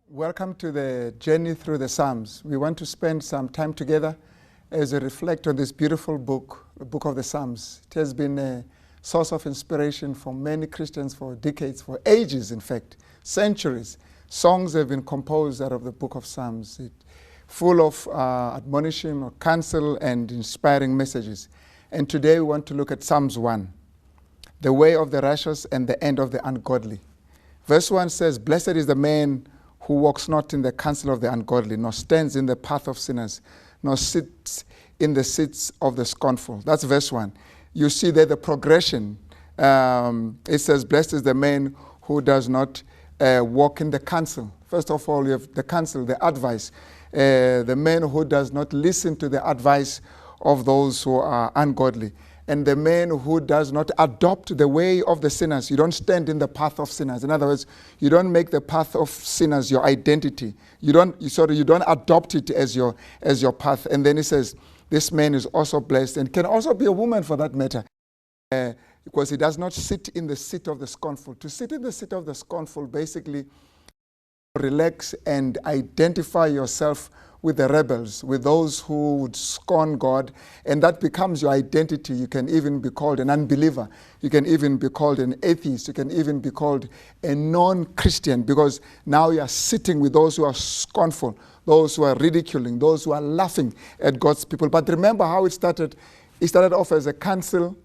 Welcome to the journey through the Psalms. We want to spend some time together as we reflect on this beautiful book, the book of the Psalms. It has been a source of inspiration for many Christians for decades, for ages, in fact, centuries. Songs have been composed out of the book of Psalms, full of admonition or counsel and inspiring messages. And today we want to look at Psalms 1, the way of the righteous and the end of the ungodly. Verse 1 says, "Blessed is the man who walks not in the counsel of the ungodly, nor stands in the path of sinners, nor sits in the seats of the scornful." That's verse 1. You see there the progression. It says, "Blessed is the man who does not walk in the counsel." First of all, you have the counsel, the advice. The man who does not listen to the advice of those who are ungodly. And the man who does not adopt the way of the sinners. You don't stand in the path of sinners. In other words, you don't make the path of sinners your identity. You don't adopt it as your path. And then he says, this man is also blessed, and can also be a woman for that matter, because he does not sit in the seat of the scornful. To sit in the seat of the scornful, basically, relax and identify yourself with the rebels, with those who would scorn God, and that becomes your identity. You can even be called an unbeliever. You can even be called an atheist. You can even be called a non-Christian, because now you are sitting with those who are scornful, those who are ridiculing, those who are laughing at God's people. But remember how it started. It started off as a counsel,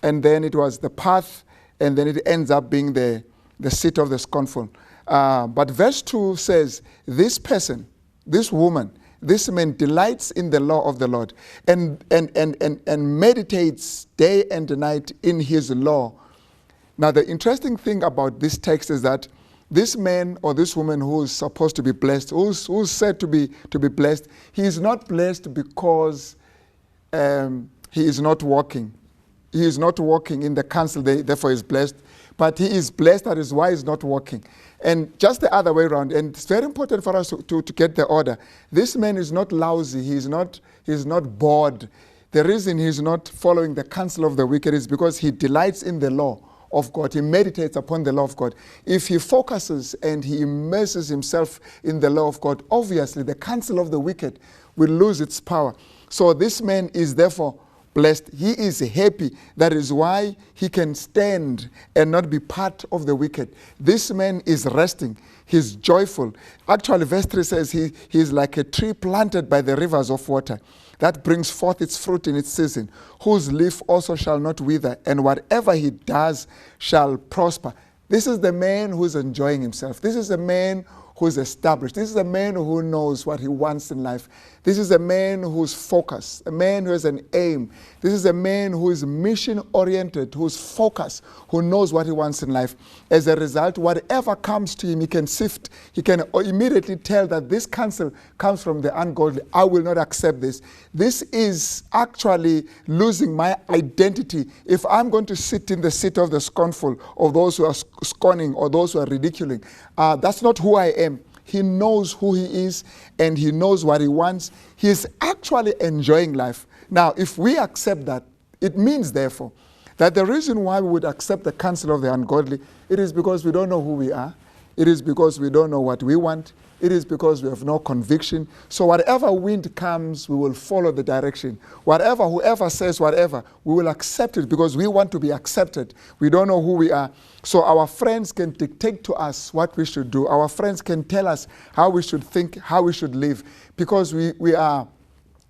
and then it was the path, and then it ends up being the seat of the scornful. But verse 2 says, this person, this woman, this man delights in the law of the Lord and meditates day and night in his law. Now, the interesting thing about this text is that this man or this woman who is supposed to be blessed, who's said to be blessed, he is not blessed because he is not walking. He is not walking in the counsel, therefore is blessed. But he is blessed, that is why he's not walking. And just the other way around. And it's very important for us to get the order. This man is not lousy. He's not bored. The reason he's not following the counsel of the wicked is because he delights in the law of God. He meditates upon the law of God. If he focuses and he immerses himself in the law of God, obviously the counsel of the wicked will lose its power. So this man is therefore blessed. He is happy. That is why he can stand and not be part of the wicked. This man is resting. He's joyful. Actually, verse 3 says he is like a tree planted by the rivers of water that brings forth its fruit in its season, whose leaf also shall not wither, and whatever he does shall prosper. This is the man who is enjoying himself. This is the man who is established. This is a man who knows what he wants in life. This is a man who's focused, a man who has an aim. This is a man who is mission-oriented, who's focused, who knows what he wants in life. As a result, whatever comes to him, he can sift. He can immediately tell that this counsel comes from the ungodly. I will not accept this. This is actually losing my identity. If I'm going to sit in the seat of the scornful, or those who are scorning, or those who are ridiculing, that's not who I am. He knows who he is, and he knows what he wants. He is actually enjoying life. Now, if we accept that, it means, therefore, that the reason why we would accept the counsel of the ungodly, it is because we don't know who we are. It is because we don't know what we want. It is because we have no conviction. So whatever wind comes, we will follow the direction. Whoever says whatever, we will accept it because we want to be accepted. We don't know who we are. So our friends can dictate to us what we should do. Our friends can tell us how we should think, how we should live, because we are,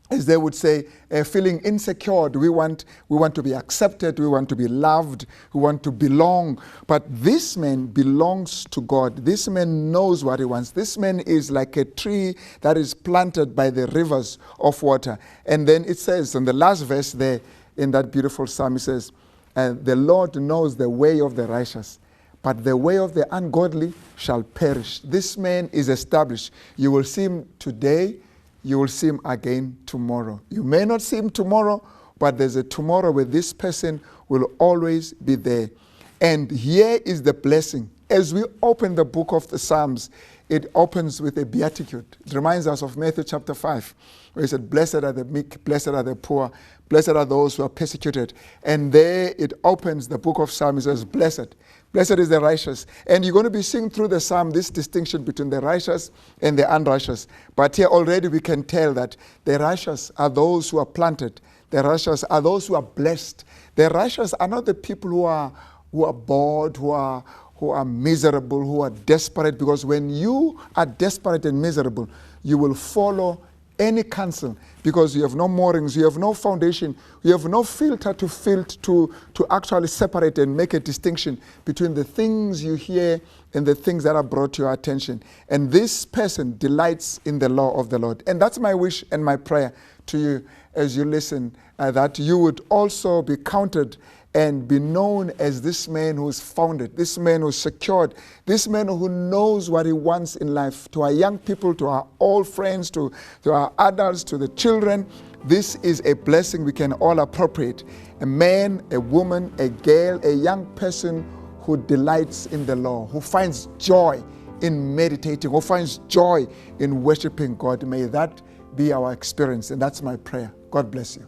as they would say, feeling insecure. We want to be accepted. We want to be loved. We want to belong. But this man belongs to God. This man knows what he wants. This man is like a tree that is planted by the rivers of water. And then it says in the last verse there in that beautiful psalm, it says, the Lord knows the way of the righteous, but the way of the ungodly shall perish. This man is established. You will see him today. You will see him again tomorrow. You may not see him tomorrow, but there's a tomorrow where this person will always be there. And here is the blessing. As we open the book of the Psalms, it opens with a beatitude. It reminds us of Matthew chapter 5, where he said, blessed are the meek, blessed are the poor, blessed are those who are persecuted. And there it opens the book of Psalms. It says, blessed. Blessed is the righteous. And you're going to be seeing through the psalm this distinction between the righteous and the unrighteous. But here already we can tell that the righteous are those who are planted. The righteous are those who are blessed. The righteous are not the people who are bored, who are miserable, who are desperate. Because when you are desperate and miserable, you will follow any counsel, because you have no moorings, you have no foundation, you have no filter to actually separate and make a distinction between the things you hear and the things that are brought to your attention. And this person delights in the law of the Lord. And that's my wish and my prayer to you as you listen, that you would also be counted and be known as this man who's founded, this man who's secured, this man who knows what he wants in life. To our young people, to our old friends, to our adults, to the children, this is a blessing we can all appropriate. A man, a woman, a girl, a young person who delights in the law, who finds joy in meditating, who finds joy in worshiping God. May that be our experience, and that's my prayer. God bless you.